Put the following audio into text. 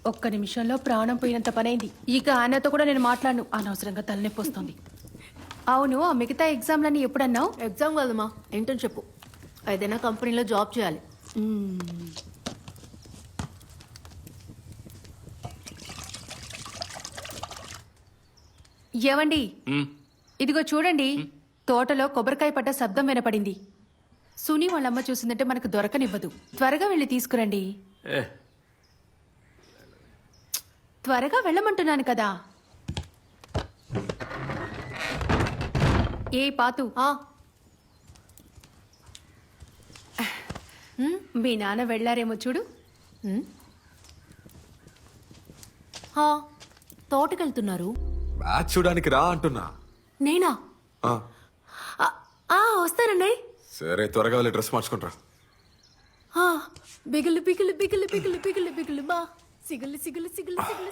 ఒక్క నిమిషంలో ప్రాణం పోయినంత పనైంది. ఇక ఆయనతో కూడా నేను మాట్లాడను, అనవసరంగా తలనొప్పి వస్తుంది. అవును, ఆ మిగతా ఎగ్జామ్లన్నీ ఎప్పుడన్నావు? ఎగ్జామ్ కాదమ్మా, ఇంటర్న్షిప్. ఏదైనా కంపెనీలో జాబ్ చేయాలి. ఏవండి, ఇదిగో చూడండి, తోటలో కొబ్బరికాయ పడ్డ శబ్దం వినపడింది. సునీ వాళ్ళమ్మ చూసిందంటే మనకు దొరకనివ్వదు. త్వరగా వెళ్ళి తీసుకురండి. త్వరగా వెళ్ళమంటున్నాను కదా. ఏ పాతు, మీ నాన్న వెళ్ళారేమో చూడు. తోటకెళ్తున్నారు. మ్యాచ్ చూడడానికి రా అంటున్నా. నేనా? వస్తానండి. సరే, త్వరగా వెళ్ళి డ్రెస్ మార్చుకుంటా. బిగులు బిగులు బిగులు బిగులు బిగులు బిగులు బా సిగులు సిగులు సిగులు సిగులు